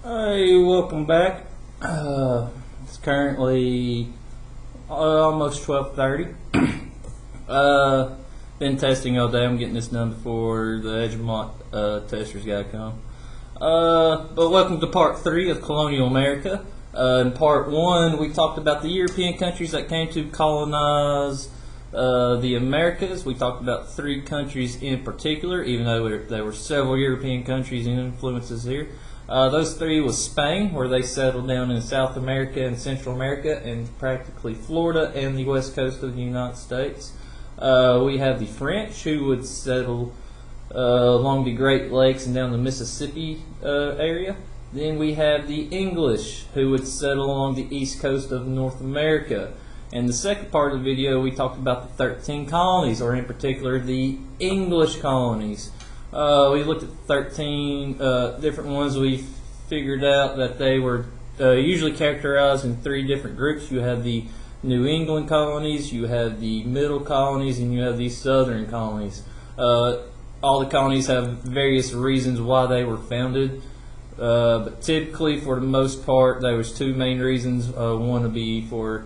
Hey, welcome back. It's currently almost 12:30. Been testing all day. I'm getting this done before the Edgemont testers gotta come. But welcome to part 3 of Colonial America. In part 1, we talked about the European countries that came to colonize the Americas. We talked about 3 countries in particular, even though there were several European countries and influences here. Those 3 was Spain, where they settled down in South America and Central America and practically Florida and the west coast of the United States. We have the French, who would settle along the Great Lakes and down the Mississippi area. Then we have the English, who would settle along the east coast of North America. In the second part of the video, we talked about the 13 colonies, or in particular the English colonies. We looked at 13 different ones. We figured out that they were usually characterized in 3 different groups. You have the New England colonies, you have the Middle colonies, and you have the Southern colonies. All the colonies have various reasons why they were founded, but typically, for the most part, there was 2 main reasons. One would be for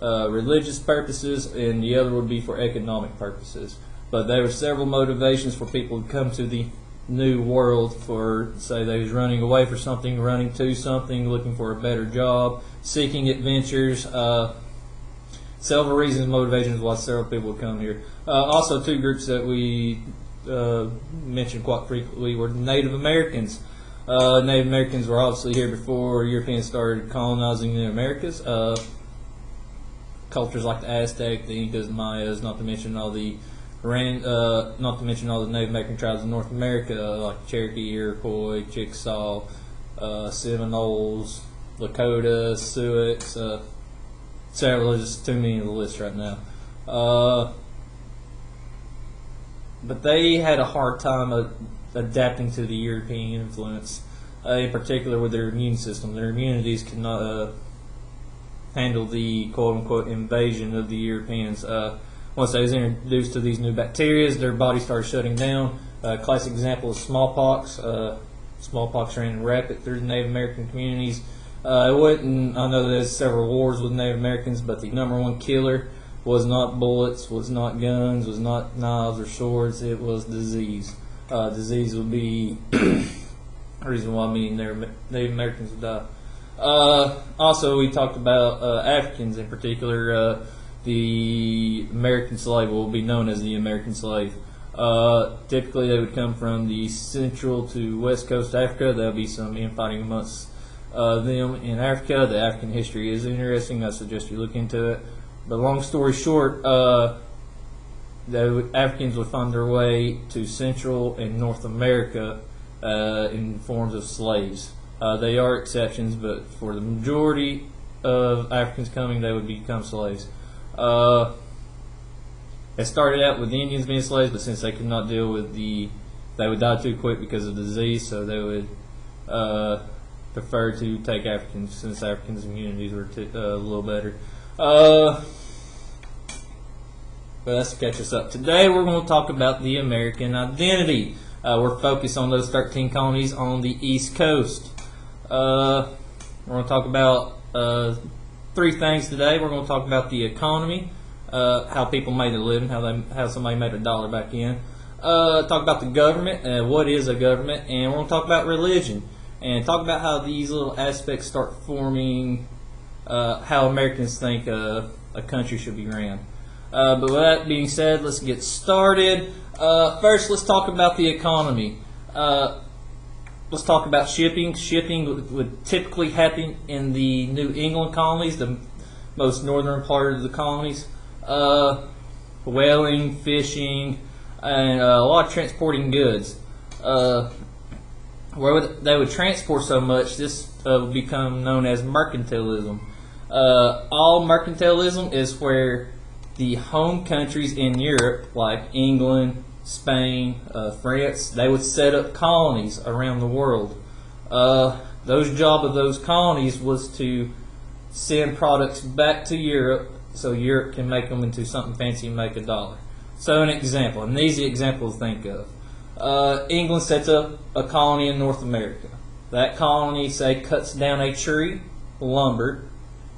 religious purposes, and the other would be for economic purposes. But there were several motivations for people to come to the New World. For, say, they was running away for something, running to something, looking for a better job, seeking adventures. Several reasons and motivations why several people would come here. Also, 2 groups that we mentioned quite frequently were Native Americans. Native Americans were obviously here before Europeans started colonizing the Americas. Cultures like the Aztec, the Incas, Mayas, not to mention all the Native American tribes in North America, like Cherokee, Iroquois, Chickasaw, Seminoles, Lakota, Sioux. Several, there's just too many on the list right now. But they had a hard time adapting to the European influence, in particular with their immune system. Their immunities could not handle the quote-unquote invasion of the Europeans. Once they was introduced to these new bacteria, their body started shutting down. Classic example is smallpox. Smallpox ran rapid through the Native American communities. I know there's several wars with Native Americans, but the number 1 killer was not bullets, was not guns, was not knives or swords. It was disease. Disease would be the reason why Native Americans would die. Also, we talked about Africans in particular. The American slave will be known as the American slave. Typically, they would come from the central to west coast of Africa. There will be some infighting amongst them in Africa. The African history is interesting. I suggest you look into it. But long story short, the Africans would find their way to Central and North America in forms of slaves. They are exceptions, but for the majority of Africans coming, they would become slaves. It started out with the Indians being slaves, but since they could not deal with they would die too quick because of disease, so they would prefer to take Africans, since Africans' immunities were a little better. But let's catch us up. Today we're going to talk about the American identity. We're focused on those 13 colonies on the East Coast. We're going to talk about 3 things today. We're going to talk about the economy, how people made a living, how somebody made a dollar back in. Talk about the government, what is a government, and we're going to talk about religion, and talk about how these little aspects start forming how Americans think a country should be ran. But with that being said, let's get started. First, let's talk about the economy. Let's talk about shipping. Shipping would typically happen in the New England colonies, the most northern part of the colonies. Whaling, fishing, and a lot of transporting goods. Where they would transport so much, this would become known as mercantilism. All mercantilism is where the home countries in Europe, like England, Spain, France, they would set up colonies around the world. Those job of those colonies was to send products back to Europe so Europe can make them into something fancy and make a dollar. So an example, an easy example to think of. England sets up a colony in North America. That colony, say, cuts down a tree, lumber,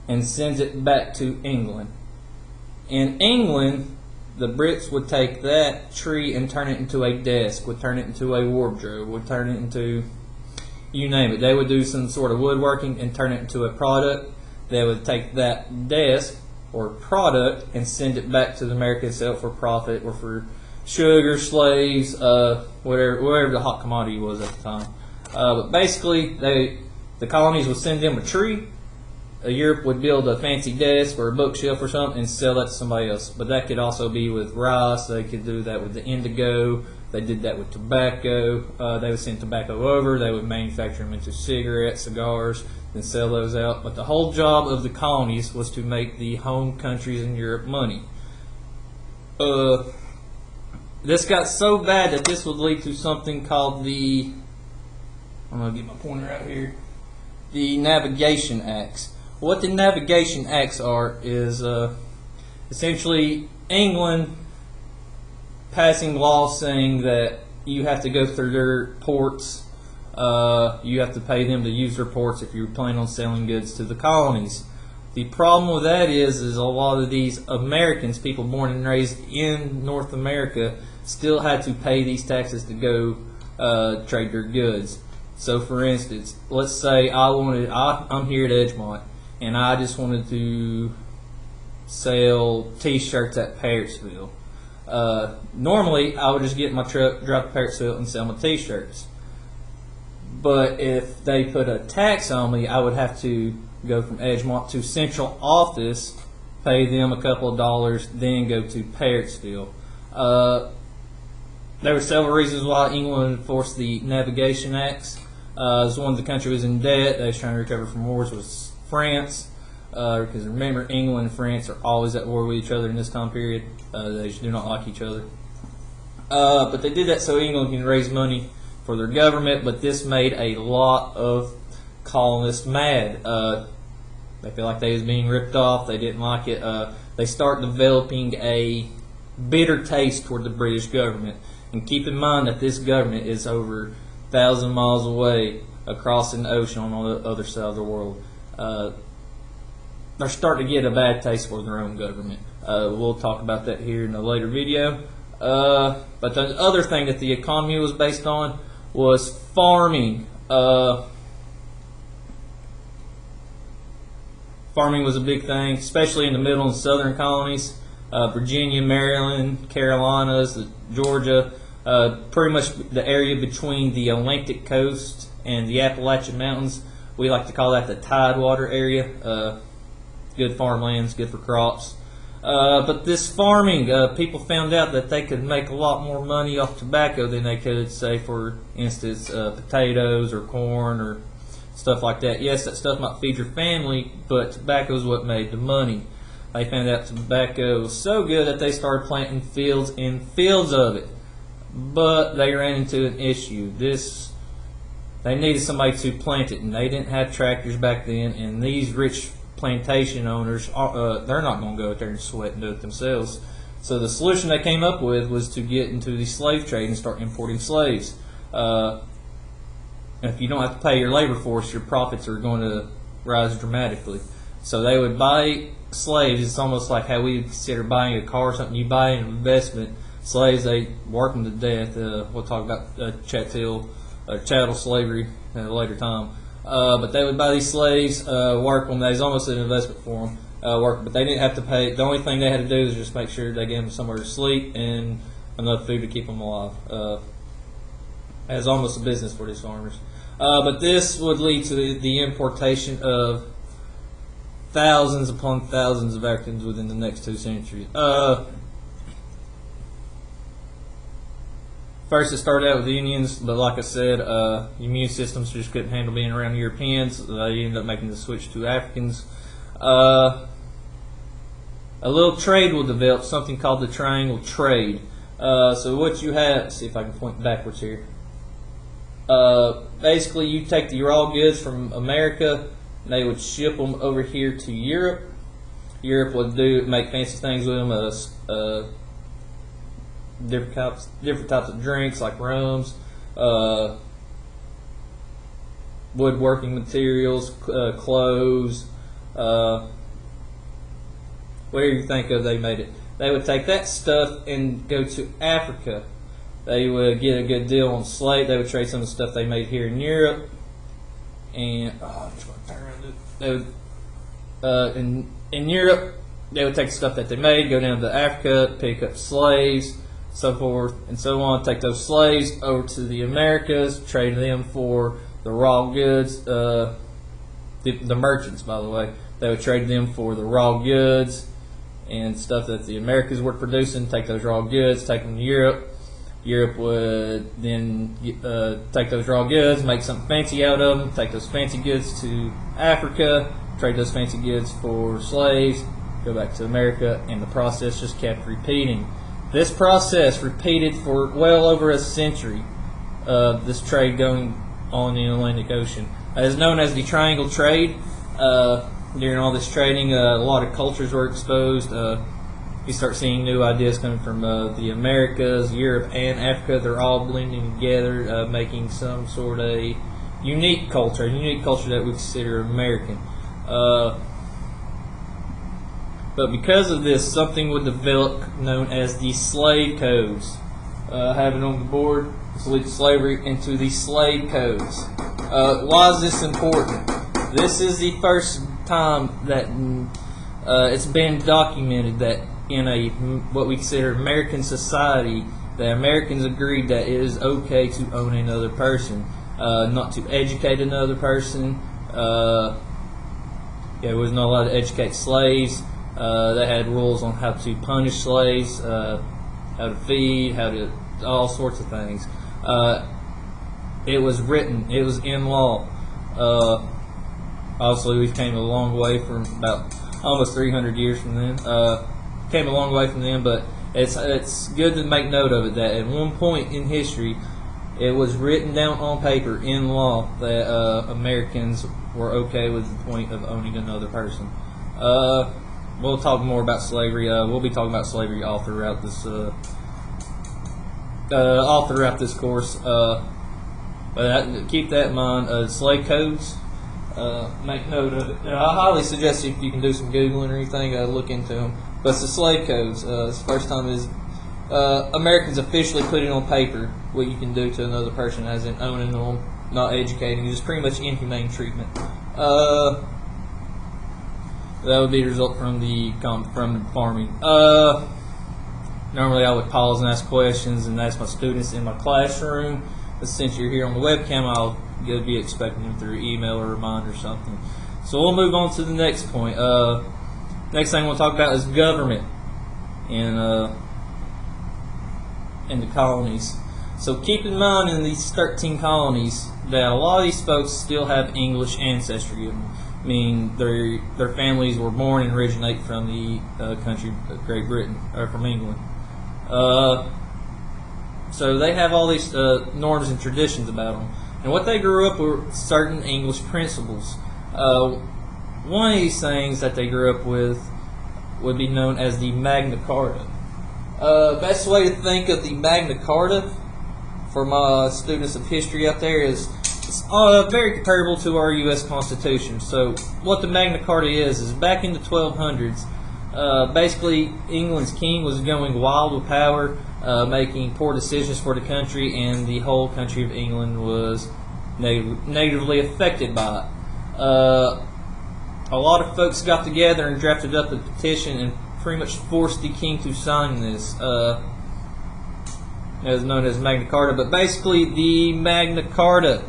and sends it back to England. In England, the Brits would take that tree and turn it into a desk, would turn it into a wardrobe, would turn it into, you name it. They would do some sort of woodworking and turn it into a product. They would take that desk or product and send it back to America and sell it for profit or for sugar, slaves, whatever the hot commodity was at the time. But basically, the colonies would send them a tree. Europe would build a fancy desk or a bookshelf or something and sell that to somebody else. But that could also be with rice. They could do that with the indigo. They did that with tobacco. They would send tobacco over. They would manufacture them into cigarettes, cigars, and sell those out. But the whole job of the colonies was to make the home countries in Europe money. This got so bad that this would lead to something called the, I'm going to get my pointer out here, the Navigation Acts. What the Navigation Acts are is essentially England passing laws saying that you have to go through their ports, you have to pay them to use their ports if you're planning on selling goods to the colonies. The problem with that is a lot of these Americans, people born and raised in North America, still had to pay these taxes to go trade their goods. So, for instance, let's say I'm here at Edgemont, and I just wanted to sell T-shirts at Parrotsville. Normally, I would just get in my truck, drive to Parrotsville, and sell my T-shirts. But if they put a tax on me, I would have to go from Edgemont to central office, pay them a couple of dollars, then go to Parrotsville. There were several reasons why England enforced the Navigation Acts. As one of the country was in debt, they was trying to recover from wars, was France. Because remember, England and France are always at war with each other in this time period. They just do not like each other. But they did that so England can raise money for their government, but this made a lot of colonists mad. They feel like they was being ripped off. They didn't like it. They start developing a bitter taste toward the British government. And keep in mind that this government is over 1,000 miles away across an ocean on the other side of the world. They're starting to get a bad taste for their own government. We'll talk about that here in a later video. But the other thing that the economy was based on was farming. Farming was a big thing, especially in the middle and southern colonies. Virginia, Maryland, Carolinas, Georgia, pretty much the area between the Atlantic coast and the Appalachian Mountains. We like to call that the Tidewater area. Good farmlands, good for crops. But this farming, people found out that they could make a lot more money off tobacco than they could, say, for instance, potatoes or corn or stuff like that. Yes, that stuff might feed your family, but tobacco is what made the money. They found out tobacco was so good that they started planting fields and fields of it. But they ran into an issue. They needed somebody to plant it, and they didn't have tractors back then, and these rich plantation owners, they're not going to go out there and sweat and do it themselves. So the solution they came up with was to get into the slave trade and start importing slaves. If you don't have to pay your labor force, your profits are going to rise dramatically. So they would buy slaves. It's almost like how we consider buying a car or something. You buy an investment. Slaves, they work them to death. We'll talk about chattel slavery at a later time. But they would buy these slaves, work them. They was almost an investment for them. But they didn't have to pay. The only thing they had to do was just make sure they gave them somewhere to sleep and enough food to keep them alive. As almost a business for these farmers. But this would lead to the importation of thousands upon thousands of Africans within the next 2 centuries. First, it started out with the Indians, but like I said, immune systems just couldn't handle being around Europeans. They ended up making the switch to Africans. A little trade will develop, something called the triangle trade. So what you have, let's see if I can point backwards here. Basically, you take the raw goods from America, and they would ship them over here to Europe. Europe would make fancy things with them, different types of drinks like rums, woodworking materials, clothes, whatever you think of, they made it. They would take that stuff and go to Africa. They would get a good deal on slaves. They would trade some of the stuff they made here in Europe, and they would in Europe they would take the stuff that they made, go down to Africa, pick up slaves, so forth and so on. Take those slaves over to the Americas, trade them for the raw goods. The merchants, by the way, they would trade them for the raw goods and stuff that the Americas were producing. Take those raw goods, take them to Europe. Europe would then take those raw goods, make something fancy out of them, take those fancy goods to Africa, trade those fancy goods for slaves, go back to America, and the process just kept repeating. This process repeated for well over a century, this trade going on in the Atlantic Ocean. It is known as the Triangle Trade. During all this trading, a lot of cultures were exposed. You start seeing new ideas coming from the Americas, Europe, and Africa. They're all blending together, making some sort of unique culture, a unique culture that we consider American. But because of this, something would develop known as the slave codes. I have it on the board. Delete slavery into the slave codes. Why is this important? This is the first time that it's been documented that in what we consider American society, the Americans agreed that it is okay to own another person, not to educate another person. It was not allowed to educate slaves. They had rules on how to punish slaves, how to feed, all sorts of things. It was written. It was in law. Obviously, we came a long way from about almost 300 years from then. Came a long way from then, but it's good to make note of it that at one point in history, it was written down on paper in law that Americans were okay with the point of owning another person. We'll talk more about slavery. We'll be talking about slavery all throughout this course. But keep that in mind. Slave codes. Make note of it. I highly suggest if you can do some Googling or anything, look into them. But it's the slave codes. It's the first time Americans officially put it on paper what you can do to another person, as in owning them, not educating, just pretty much inhumane treatment. That would be the result from farming. Normally I would pause and ask questions and ask my students in my classroom, but since you're here on the webcam, I'll be expecting them through email or reminder or something. So we'll move on to the next point. Next thing we'll talk about is government in the colonies. So keep in mind in these 13 colonies that a lot of these folks still have English ancestry. I mean, their families were born and originate from the country of Great Britain, or from England. So they have all these norms and traditions about them. And what they grew up with certain English principles. One of these things that they grew up with would be known as the Magna Carta. Best way to think of the Magna Carta for my students of history out there is it's very comparable to our U.S. Constitution. So what the Magna Carta is back in the 1200s, basically England's king was going wild with power, making poor decisions for the country, and the whole country of England was negatively affected by it. A lot of folks got together and drafted up a petition and pretty much forced the king to sign this, as known as Magna Carta. But basically, the Magna Carta,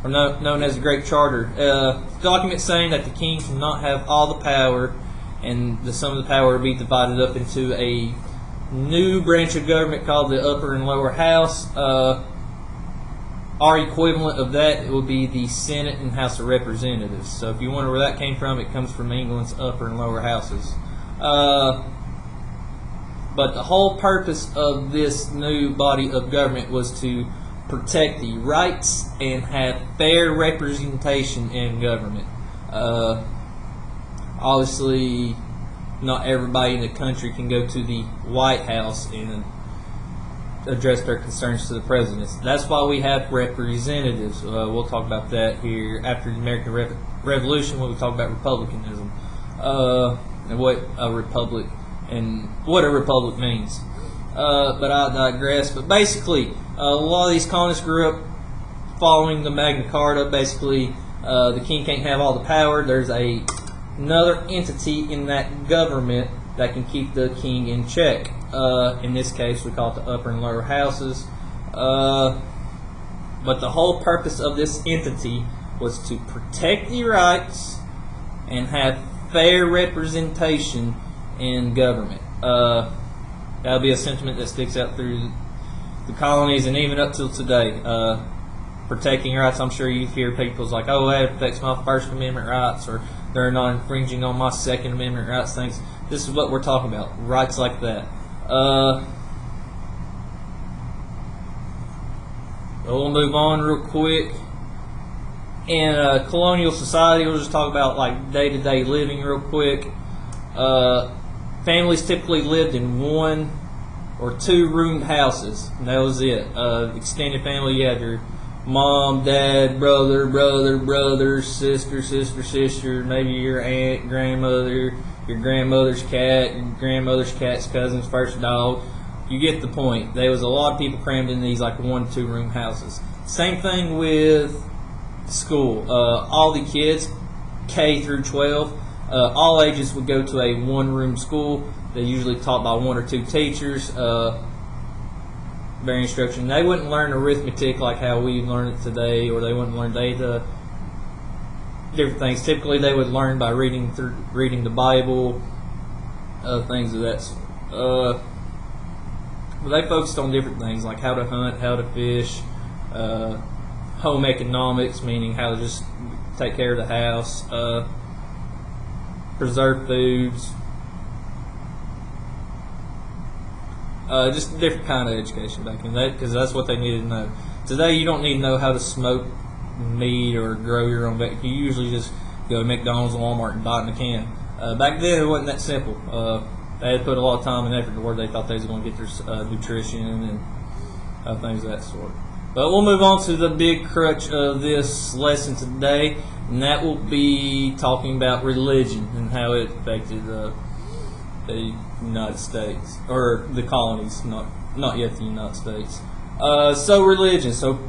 or known as the Great Charter, document saying that the king cannot have all the power, and some of the power will be divided up into a new branch of government called the Upper and Lower House. Our equivalent of that will be the Senate and House of Representatives. So if you wonder where that came from, it comes from England's upper and lower houses. But the whole purpose of this new body of government was to protect the rights and have fair representation in government. Obviously, not everybody in the country can go to the White House and address their concerns to the presidents. That's why we have representatives. We'll talk about that here after the American Revolution when we talk about republicanism, and what a republic means. But I digress. But basically, a lot of these colonists grew up following the Magna Carta. Basically, the king can't have all the power. There's another entity in that government that can keep the king in check. In this case, we call it the upper and lower houses. But the whole purpose of this entity was to protect the rights and have fair representation in government. That'll be a sentiment that sticks out through the colonies and even up till today. Protecting rights, I'm sure you hear people's like, oh, that affects my First Amendment rights, or they're not infringing on my Second Amendment rights. Things. This is what we're talking about, rights like that. We'll move on real quick. In colonial society, we'll just talk about like day-to-day living real quick. Families typically lived in 1 or 2 roomed houses, and that was it. Extended family, you had your mom, dad, brother, sister, maybe your aunt, grandmother, your grandmother's cat, your grandmother's cat's cousin's first dog. You get the point. There was a lot of people crammed in these like 1 2 room houses. Same thing with school. All the kids, K through 12, all ages would go to a 1 room school. They usually taught by 1 or 2 teachers. Very instruction. They wouldn't learn arithmetic like how we learn it today, or they wouldn't learn data, different things. Typically, they would learn by reading the Bible, things of that sort. But they focused on different things like how to hunt, how to fish, home economics, meaning how to just take care of the house, preserve foods. Just a different kind of education back in that, because that's what they needed to know. Today, you don't need to know how to smoke meat or grow your own vegetables. You usually just go to McDonald's and Walmart and buy it in a can. Back then, it wasn't that simple. They had put a lot of time and effort to where they thought they was going to get their nutrition and things of that sort. But we'll move on to the big crutch of this lesson today, and that will be talking about religion and how it affected the United States, or the colonies, not yet the United States. So religion. So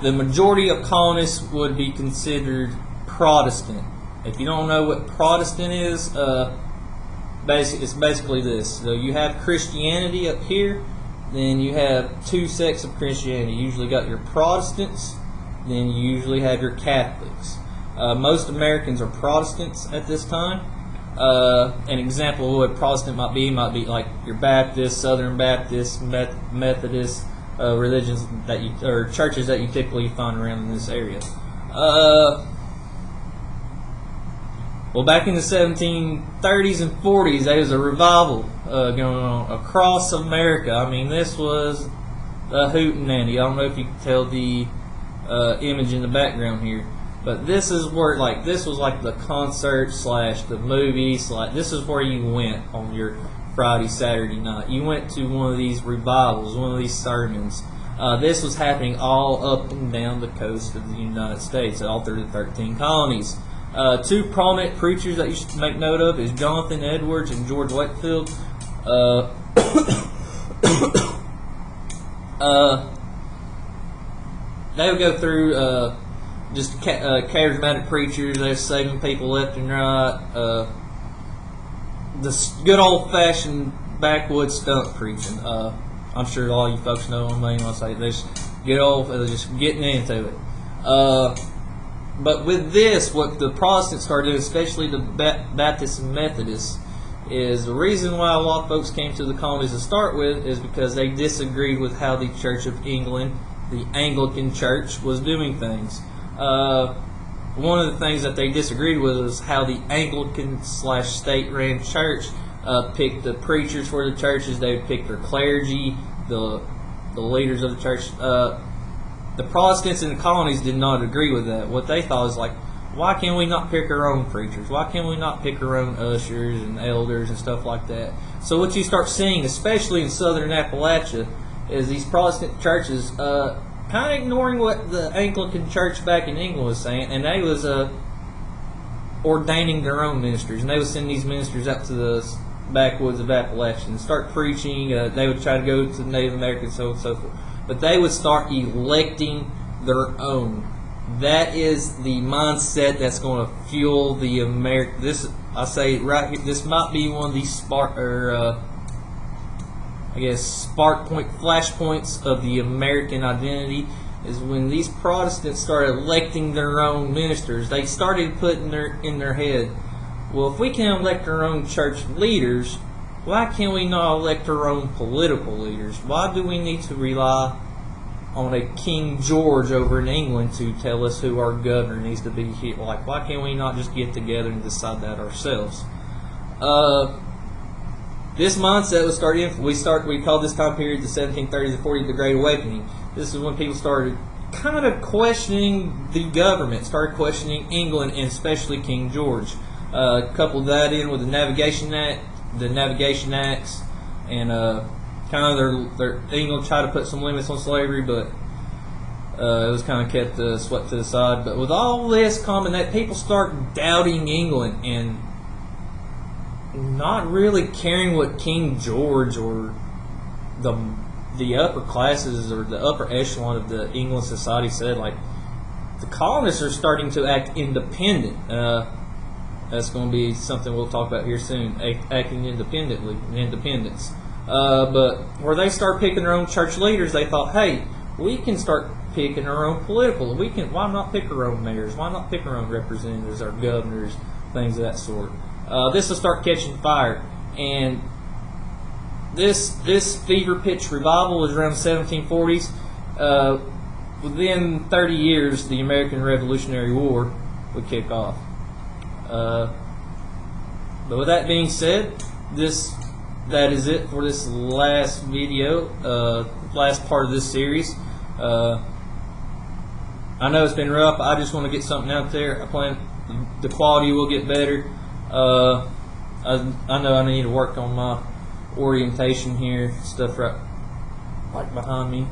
the majority of colonists would be considered Protestant. If you don't know what Protestant is, it's basically this. So you have Christianity up here, then you have 2 sects of Christianity. You usually got your Protestants, then you usually have your Catholics. Most Americans are Protestants at this time. An example of what Protestant might be like your Baptist, Southern Baptist, Methodist religions or churches that you typically find around in this area. Well, back in the 1730s and 40s, there was a revival going on across America. I mean, this was the hootenanny. I don't know if you can tell the image in the background here. But this is where, this was like the concert / the movie / this is where you went on your Friday, Saturday night. You went to one of these revivals, one of these sermons. This was happening all up and down the coast of the United States, all through the 13 colonies. 2 prominent preachers that you should make note of is Jonathan Edwards and George Whitefield. They would go through just charismatic preachers. They're saving people left and right. The good old-fashioned backwoods stunt preaching. I'm sure all you folks know what I mean when I say this. Just getting into it. But with this, what the Protestants started doing, especially the Baptists and Methodists, is the reason why a lot of folks came to the colonies to start with is because they disagreed with how the Church of England, the Anglican Church, was doing things. One of the things that they disagreed with is how the Anglican / state-ran church picked the preachers for the churches. They would pick their clergy, the leaders of the church. The Protestants in the colonies did not agree with that. What they thought is why can we not pick our own preachers? Why can we not pick our own ushers and elders and stuff like that? So what you start seeing, especially in southern Appalachia, is these Protestant churches kind of ignoring what the Anglican Church back in England was saying, and they was ordaining their own ministers, and they would send these ministers out to the backwoods of Appalachia and start preaching. They would try to go to Native Americans, so on and so forth. But they would start electing their own. That is the mindset that's going to fuel the American. This, I say right here, this might be one of these spark point, flashpoints of the American identity. Is when these Protestants started electing their own ministers. They started putting in their head, well, if we can elect our own church leaders, why can we not elect our own political leaders? Why do we need to rely on a King George over in England to tell us who our governor needs to be here? Like, why can't we not just get together and decide that ourselves? This mindset was started. We call this time period the 1730s and 40s, the Great Awakening. This is when people started kind of questioning the government, started questioning England, and especially King George. Coupled that in with the Navigation Acts, and kind of their England tried to put some limits on slavery, but it was kind of kept swept to the side. But with all this combination, people start doubting England and not really caring what King George or the upper classes or the upper echelon of the England society said. Like, the colonists are starting to act independent. That's going to be something we'll talk about here soon, acting independently, independence. But where they start picking their own church leaders, they thought, hey, we can start picking our own political. Why not pick our own mayors? Why not pick our own representatives, our governors, things of that sort? This will start catching fire, and this fever pitch revival was around the 1740s. Within 30 years, the American Revolutionary War would kick off. But with that being said, that is it for this last video, last part of this series. I know it's been rough. I just want to get something out there. I plan the quality will get better. I know I need to work on my orientation here, stuff right behind me.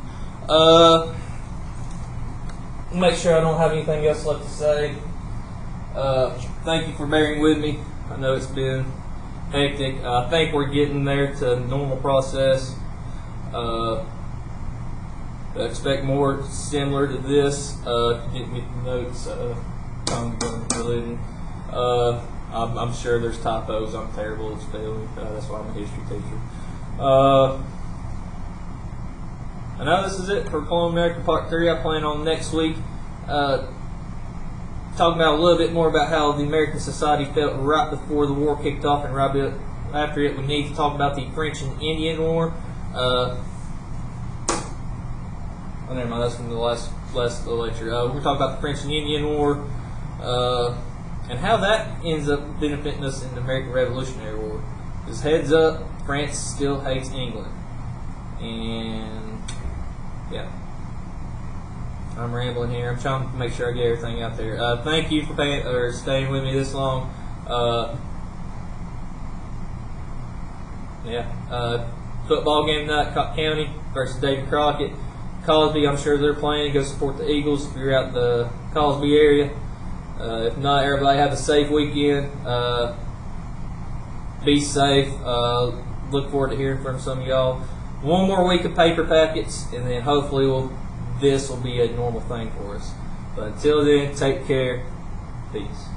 Make sure I don't have anything else left to say. Thank you for bearing with me. I know it's been hectic. I think we're getting there to normal process. Expect more similar to this. If you didn't get the notes, religion. I'm sure there's typos. I'm terrible at spelling. That's why I'm a history teacher. I know this is it for Colonial America Part 3. I plan on next week talking about a little bit more about how the American society felt right before the war kicked off, and right after it. We need to talk about the French and Indian War. Never mind, that's from the last lecture. We're going to talk about the French and Indian War, and how that ends up benefiting us in the American Revolutionary War. Just heads up, France still hates England. And yeah, I'm rambling here. I'm trying to make sure I get everything out there. Thank you for staying with me this long. Football game tonight, Cobb County versus David Crockett. Cosby, I'm sure they're playing. Go support the Eagles if you're out in the Cosby area. If not, everybody have a safe weekend. Be safe. Look forward to hearing from some of y'all. One more week of paper packets, and then hopefully this will be a normal thing for us. But until then, take care. Peace.